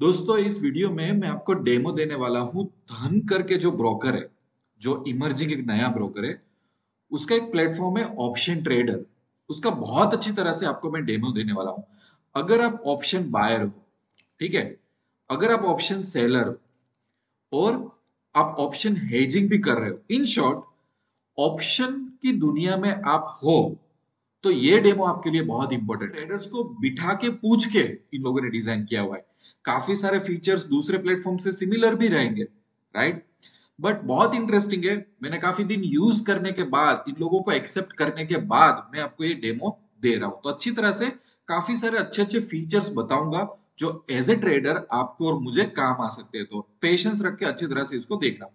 दोस्तों इस वीडियो में मैं आपको डेमो देने वाला हूं धन करके जो ब्रोकर है, जो इमर्जिंग एक नया ब्रोकर है। उसका एक प्लेटफॉर्म है ऑप्शन ट्रेडर। उसका बहुत अच्छी तरह से आपको मैं डेमो देने वाला हूं। अगर आप ऑप्शन बायर हो, ठीक है, अगर आप ऑप्शन सेलर हो और आप ऑप्शन हेजिंग भी कर रहे हो, इन शॉर्ट ऑप्शन की दुनिया में आप हो, तो ये डेमो आपके लिए बहुत इंपॉर्टेंट है। ट्रेडर्स को बिठा के पूछ के इन लोगों ने डिजाइन किया हुआ है। काफी सारे फीचर्स दूसरे प्लेटफॉर्म से सिमिलर भी रहेंगे, राइट, बट बहुत इंटरेस्टिंग है। मैंने काफी दिन यूज करने के बाद, इन लोगों को एक्सेप्ट करने के बाद मैं आपको ये डेमो दे रहा हूं। तो अच्छी तरह से काफी सारे अच्छे अच्छे फीचर्स बताऊंगा जो एज ए ट्रेडर आपको और मुझे काम आ सकते हैं। तो पेशेंस रख के अच्छी तरह से इसको देखना।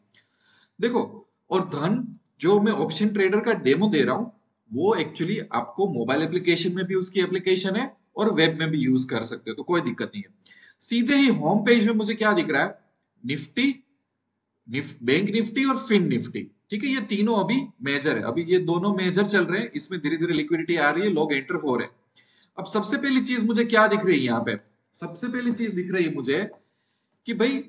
देखो, और धन जो मैं ऑप्शन ट्रेडर का डेमो दे रहा हूं, वो एक्चुअली आपको मोबाइल एप्लीकेशन में भी उसकी एप्लीकेशन है और वेब में भी यूज कर सकते हो, तो कोई दिक्कत नहीं है। सीधे ही होम पेज में मुझे क्या दिख रहा है? निफ्टी, बैंक निफ्टी और फिन निफ्टी। ठीक है, ये तीनों अभी मेजर है, अभी ये दोनों मेजर चल रहे हैं। इसमें धीरे धीरे लिक्विडिटी आ रही है, लोग एंटर हो रहे हैं। अब सबसे पहली चीज मुझे क्या दिख रही है यहाँ पे? सबसे पहली चीज दिख रही है मुझे कि भाई,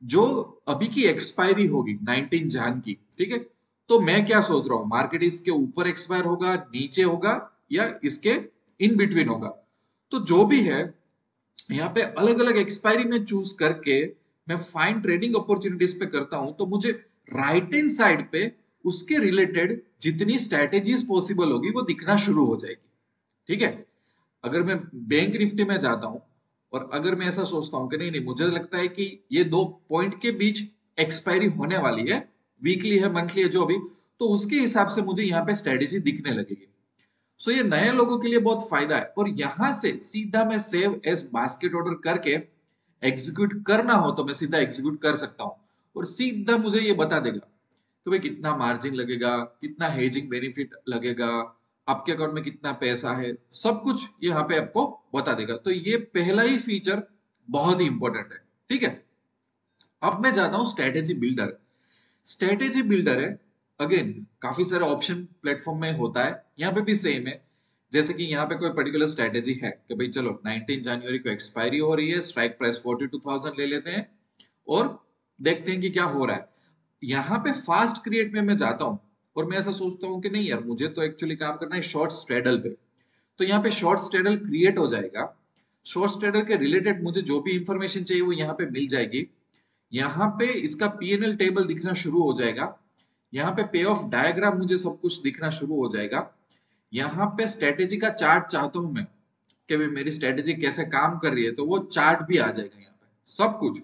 जो अभी की एक्सपायरी होगी 19 जान की, ठीक है, तो मैं क्या सोच रहा हूं, मार्केट इसके ऊपर एक्सपायर होगा, नीचे होगा, या इसके इन बिटवीन होगा। तो जो भी है, यहाँ पे अलग अलग एक्सपायरी में चूज करके मैं फाइन ट्रेडिंग अपॉर्चुनिटीज पे करता हूं, तो मुझे राइट हैंड साइड पे उसके रिलेटेड जितनी स्ट्रेटेजीज पॉसिबल होगी वो दिखना शुरू हो जाएगी। ठीक है, अगर मैं बैंक निफ्टी में जाता हूं और अगर मैं ऐसा सोचता हूं कि नहीं नहीं, मुझे लगता है कि ये दो पॉइंट के बीच एक्सपायरी होने वाली है, वीकली है, मंथली है, जो भी, तो उसके हिसाब से मुझे यहाँ पे स्ट्रेटेजी दिखने लगेगी। सो ये नए लोगों के लिए बहुत फायदा है। और यहां से सीधा मैं सेव एज बास्केट ऑर्डर करके एग्जीक्यूट करना हो तो मैं सीधा एग्जीक्यूट कर सकता हूं, और सीधा मुझे ये बता देगा तो भाई कितना मार्जिन लगेगा, कितना हेजिंग बेनिफिट लगेगा, आपके अकाउंट में कितना पैसा है, सब कुछ यहाँ पे आपको बता देगा। तो ये पहला ही फीचर बहुत ही इंपॉर्टेंट है। ठीक है, अब मैं जाता हूँ स्ट्रेटेजी बिल्डर। स्ट्रेटेजी बिल्डर है, अगेन काफी सारे ऑप्शन प्लेटफॉर्म में होता है, यहाँ पे भी सेम है। जैसे कि यहाँ पे कोई पर्टिकुलर स्ट्रेटेजी है कि भाई चलो 19 जनवरी को एक्सपायरी हो रही है, स्ट्राइक प्राइस 42,000 ले लेते हैं और देखते हैं कि क्या हो रहा है। यहाँ पे फास्ट क्रिएट में मैं जाता हूँ और मैं ऐसा सोचता हूँ कि नहीं यार, मुझे तो एक्चुअली काम करना है शॉर्ट स्ट्रेडल पे। तो यहाँ पे शॉर्ट स्ट्रेडल क्रिएट हो जाएगा। शॉर्ट स्ट्रेडल के रिलेटेड मुझे जो भी इंफॉर्मेशन चाहिए वो यहाँ पे मिल जाएगी। यहाँ पे इसका पीएनएल टेबल दिखना शुरू हो जाएगा। यहाँ पे पे ऑफ डायग्राम मुझे सब कुछ दिखना शुरू हो जाएगा। यहाँ पे स्ट्रेटेजी का चार्ट चाहता हूं मैं कि भाई मेरी स्ट्रेटेजी कैसे काम कर रही है, तो वो चार्ट भी आ जाएगा यहाँ पे सब कुछ।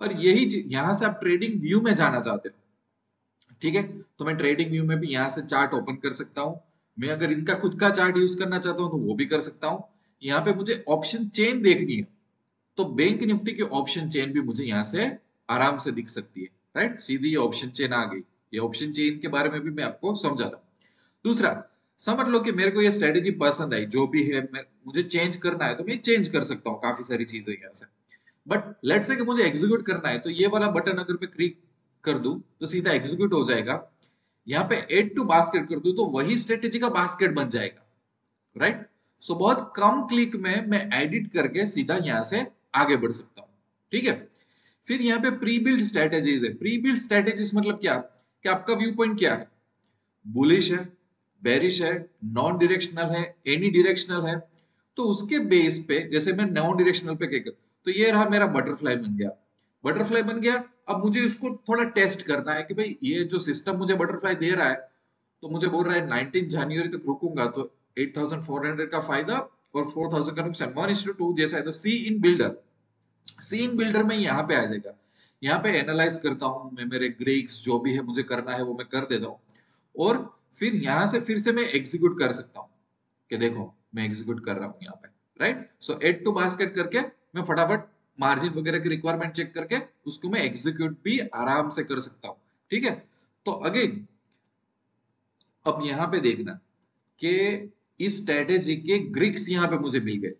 और यही यहाँ से आप ट्रेडिंग व्यू में जाना चाहते हो, ठीक है, तो मैं ट्रेडिंग व्यू में भी यहाँ से चार्ट ओपन कर सकता हूँ। मैं अगर इनका खुद का चार्ट यूज करना चाहता हूँ तो वो भी कर सकता हूँ। यहाँ पे मुझे ऑप्शन चेन देखनी है, तो बैंक निफ्टी की ऑप्शन चेन भी मुझे यहाँ से आराम से दिख सकती है। राइट, सीधी ये ऑप्शन चेन आ गई। ये ऑप्शन चेन के बारे में भी मैं आपको समझाता हूँ। दूसरा, समझ लो कि मेरे को ये स्ट्रेटेजी पसंद आई, जो भी है मुझे चेंज करना है तो मैं चेंज कर सकता हूँ काफी सारी चीजें यहाँ से। बट लेट से कि मुझे एग्जीक्यूट करना है, तो ये वाला बटन अगर मैं क्लिक कर दूं तो सीधा एग्जीक्यूट हो जाएगा। यहाँ पे एड टू बास्केट कर दूं तो वही स्ट्रेटेजी का बास्केट बन जाएगा। राइट, सो बहुत कम क्लिक में मैं एडिट करके सीधा यहां से आगे बढ़ सकता हूं। ठीक है, फिर यहाँ पे प्री बिल्ड स्ट्रेटेजीज है। प्री बिल्ड स्ट्रेटेजीज मतलब क्या कि आपका व्यू पॉइंट क्या है, बुलिश है, बेरिश है, नॉन डायरेक्शनल है, एनी डायरेक्शनल है। तो उसके बेस पे, जैसे मैं नॉन डायरेक्शनल पे क्या कर, तो ये रहा मेरा बटरफ्लाई बन गया। बटरफ्लाई बन गया। अब मुझे इसको थोड़ा टेस्ट करना है कि भाई ये जो सिस्टम मुझे बटरफ्लाई दे रहा है, तो मुझे बोल रहा है 19 जनवरी तक रुकूंगा तो 8,400 का फायदा और 4,000 का नुकसान, 1:2 जैसा है। तो सी इन बिल्डर, सी इन बिल्डर में यहाँ पे आ जाएगा। यहाँ पे एनालाइज करता हूँ मैं, मेरे ग्रेक्स जो भी है मुझे करना है वो मैं कर देता हूँ। और फिर यहाँ से फिर से मैं एग्जीक्यूट कर सकता हूँ कि देखो मैं एग्जीक्यूट कर रहा हूँ यहाँ पे। Right, so add to basket करके मैं फटाफट मार्जिन वगैरह की रिक्वायरमेंट चेक करके उसको मैं एग्जीक्यूट भी आराम से कर सकता हूँ। ठीक है, तो अगेन अब यहाँ पे देखना कि इस स्ट्रेटेजी के ग्रिक्स यहाँ पे मुझे मिल गए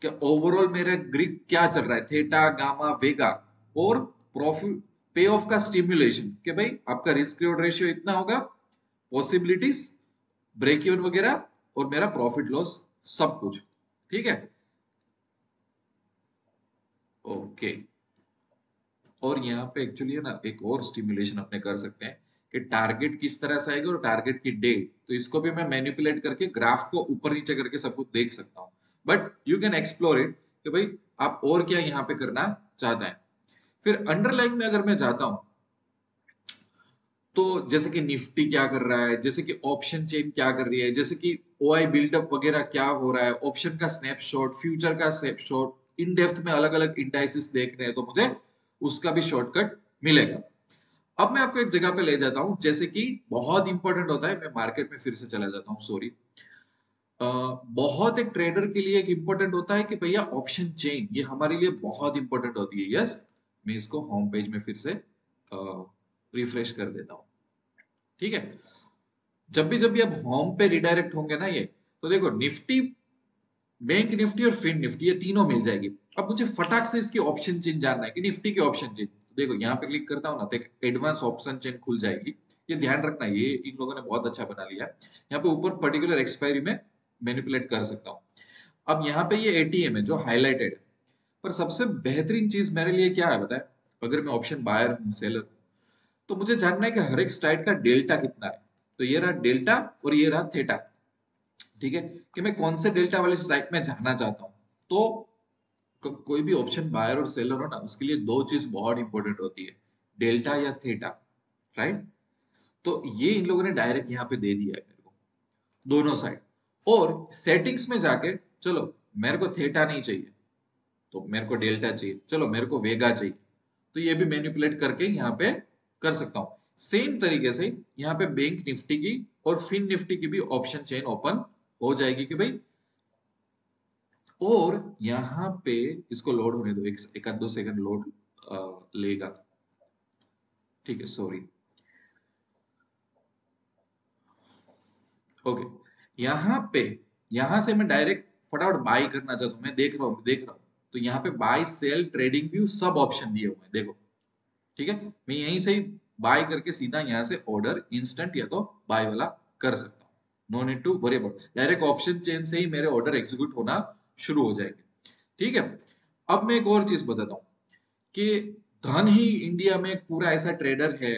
कि ओवरऑल मेरा ग्रिक क्या चल रहा है, थीटा, गामा, वेगा, और प्रॉफिट, पे ऑफ का स्टिमुलेशन कि भाई आपका रिस्क रिवॉर्ड रेशियो इतना होगा, पॉसिबिलिटीज, ब्रेक इवन वगैरह, और मेरा प्रॉफिट लॉस, सब कुछ। ठीक है, ओके। और यहाँ पे एक्चुअली है ना एक और स्टिमुलेशन अपने कर सकते हैं कि टारगेट किस तरह से आएगा और टारगेट की डेट, तो इसको भी मैं मैनिपुलेट करके ग्राफ को ऊपर नीचे करके सब कुछ देख सकता हूँ। But you can explore it कि भाई आप और क्या यहाँ पे करना चाहते हैं। फिर अंडरलाइन में अगर मैं जाता हूँ तो जैसे कि निफ्टी क्या कर रहा है, जैसे कि ऑप्शन चेन क्या कर रही है, जैसे कि ओआई बिल्डअप वगैरह क्या हो रहा है, ऑप्शन का स्नैपशॉट, फ्यूचर का स्नैपशॉट, इन डेप्थ में अलग अलग इंडाइसिस देख रहे हैं तो मुझे उसका भी शॉर्टकट मिलेगा। अब मैं आपको एक जगह पे ले जाता हूं, जैसे कि बहुत इंपॉर्टेंट होता है, मैं मार्केट में फिर से चला जाता हूँ, सॉरी। बहुत एक ट्रेडर के लिए एक इंपॉर्टेंट होता है कि भैया ऑप्शन चेन, ये हमारे लिए बहुत इंपॉर्टेंट होती है। यस, मैं इसको होम पेज में फिर से रिफ्रेश कर देता हूँ। ठीक है, जब भी आप होम पे रिडायरेक्ट होंगे ना, ये तो देखो निफ्टी, बैंक निफ्टी और फिन निफ्टी, ये तीनों मिल जाएगी। अब मुझे फटाक से इसकी ऑप्शन चेन जानना है कि निफ्टी की ऑप्शन चेन, देखो यहाँ पे क्लिक करता हूँ ना तो एक एडवांस ऑप्शन चेन खुल जाएगी। ये ध्यान रखना, ये इन लोगों ने बहुत अच्छा बना लिया है। यहाँ पे ऊपर पर्टिकुलर एक्सपायरी में मैनिपुलेट कर सकता हूँ। अब यहाँ पे ये एटीएम है जो हाईलाइटेड है, पर सबसे बेहतरीन चीज मेरे लिए क्या है बताए, अगर मैं ऑप्शन बायर हूँ, सेलर हूँ, तो मुझे जानना है कि हर एक स्ट्राइक का डेल्टा कितना है। तो ये रहा डेल्टा और ये रहा थीटा। ठीक है, कि मैं कौन से डेल्टा वाले स्ट्राइक में जाना चाहता हूँ। तो कोई भी ऑप्शन बायर और सेलर हो ना, उसके लिए दो चीज बहुत इंपॉर्टेंट होती है, डेल्टा या थीटा। राइट, तो ये इन लोगों ने डायरेक्ट यहाँ पे दे दिया है मेरे को, दोनों साइड। और सेटिंग्स में जाके, चलो मेरे को थीटा नहीं चाहिए तो मेरे को डेल्टा चाहिए, चलो मेरे को वेगा चाहिए, तो ये भी मैनिपुलेट करके यहाँ पे कर सकता हूँ। सेम तरीके से यहाँ पे बैंक निफ्टी की और फिन निफ्टी की भी ऑप्शन चेन ओपन हो जाएगी कि भाई, और यहाँ पे इसको लोड होने दो, एक आध दो सेकंड लोड लेगा। ठीक है, सॉरी। ओके, यहाँ पे, यहाँ से मैं डायरेक्ट फटाफट बाई करना चाहता हूँ, मैं देख रहा हूँ तो यहाँ पे बाई सेल ट्रेडिंग व्यू सब ऑप्शन दिए हुए हैं, देखो। ठीक है, मैं यहीं से ही बाय करके सीधा यहाँ से ऑर्डर इंस्टेंट या तो बाय वाला कर सकता हूँ। No need to worry about, direct option chain से ही मेरे ऑर्डर एग्जीक्यूट होना शुरू हो जाएंगे। ठीक है, अब मैं एक और चीज बताता हूँ कि धन ही इंडिया में एक पूरा ऐसा ट्रेडर है,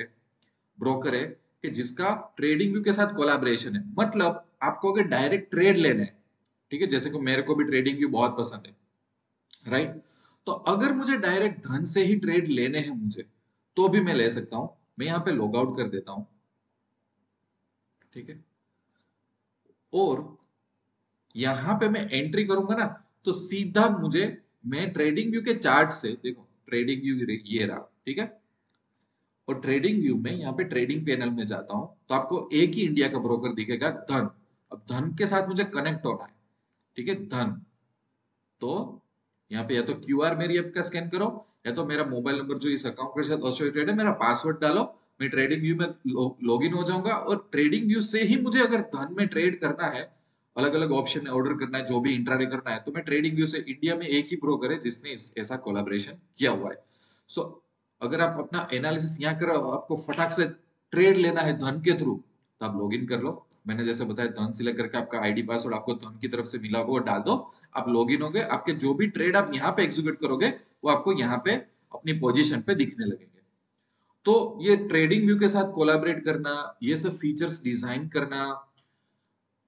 ब्रोकर है, कि जिसका ट्रेडिंग व्यू के साथ कोलैबोरेशन है। मतलब आपको अगर डायरेक्ट ट्रेड लेने हैं, ठीक है, जैसे कि मेरे को भी ट्रेडिंग व्यू बहुत पसंद है, राइट, तो अगर मुझे डायरेक्ट धन से ही ट्रेड लेने हैं मुझे, तो भी मैं ले सकता हूं। मैं यहाँ पे लॉग आउट कर देता हूं। ठीक है, और यहाँ पे मैं एंट्री करूंगा ना, तो सीधा मुझे, मैं ट्रेडिंग व्यू के चार्ट से देखो, ट्रेडिंग व्यू ये रहा। ठीक है, और ट्रेडिंग व्यू में यहाँ पे ट्रेडिंग पैनल में जाता हूं तो आपको एक ही इंडिया का ब्रोकर दिखेगा, धन। अब धन के साथ मुझे कनेक्ट होना है। ठीक है, धन, तो यहाँ पे या तो क्यूआर मेरी ऐप का स्कैन करो, या तो मेरा मोबाइल नंबर जो इस अकाउंट के साथ एसोसिएटेड है, मेरा पासवर्ड डालो, मैं ट्रेडिंग व्यू में लॉगिन हो जाऊंगा। और ट्रेडिंग व्यू से ही मुझे अगर धन में ट्रेड करना है, अलग अलग ऑप्शन ऑर्डर करना है, जो भी इंट्राडे करना है, तो मैं ट्रेडिंग व्यू से, इंडिया में एक ही ब्रोकर है जिसने ऐसा कोलैबोरेशन किया हुआ है। सो अगर आप अपना एनालिसिस यहाँ करो, आपको फटाक से ट्रेड लेना है धन के थ्रू, तो आप लॉगिन कर लो। मैंने जैसे बताया, धन सिलेक्ट करके आपका आईडी पासवर्ड आपको धन की तरफ से मिला होगा वो डाल दो, आप लॉगिन हो गए। आपके जो भी ट्रेड आप यहाँ पे एग्जीक्यूट करोगे, वो आपको यहाँ पे अपनी पोजीशन पे दिखने लगेंगे। तो ये ट्रेडिंग व्यू के साथ कोलैबोरेट करना, ये सब फीचर्स डिजाइन करना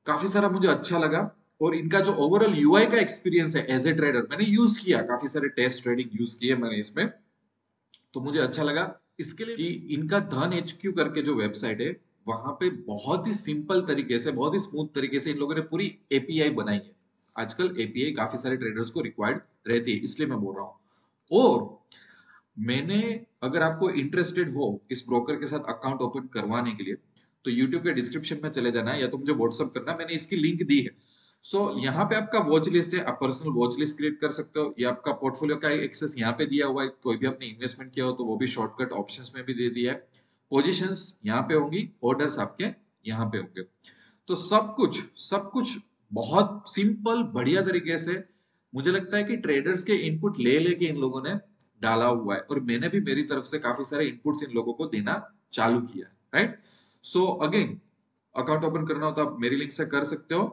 काफी सारा मुझे अच्छा लगा। और इनका जो ओवरऑल यूआई का एक्सपीरियंस है एज ए ट्रेडर, मैंने यूज किया, काफी सारे टेस्ट ट्रेडिंग यूज किए मैंने इसमें, तो मुझे अच्छा लगा। इसके लिए कि इनका धन एचक्यू करके जो वेबसाइट है, वहां पे बहुत ही सिंपल तरीके से, बहुत ही स्मूथ तरीके से इन लोगों ने पूरी एपीआई बनाई है। आजकल एपीआई काफी सारे ट्रेडर्स को रिक्वायर्ड रहती है, इसलिए मैं बोल रहा हूँ। और मैंने, अगर आपको इंटरेस्टेड हो इस ब्रोकर के साथ अकाउंट ओपन करवाने के लिए, तो यूट्यूब के डिस्क्रिप्शन में चले जाना है, या तो मुझे व्हाट्सअप करना, मैंने इसकी लिंक दी है। सो यहाँ पे आपका वॉच लिस्ट है, आप पर्सनल वॉच लिस्ट क्रिएट कर सकते हो, या आपका पोर्टफोलियो का एक्सेस यहाँ पे दिया हुआ है, कोई भी आपने इन्वेस्टमेंट किया हो तो वो भी शॉर्टकट ऑप्शंस में भी दे दिया है। पोजीशंस यहाँ पे होंगी, ऑर्डर्स आपके यहाँ पे होंगे। तो सब कुछ बहुत सिंपल बढ़िया तरीके से, मुझे लगता है कि ट्रेडर्स के इनपुट ले लेके इन लोगों ने डाला हुआ है, और मैंने भी मेरी तरफ से काफी सारे इनपुट्स इन लोगों को देना चालू किया है। Right, so again, account open करना हो तो आप मेरी लिंक से कर सकते हो।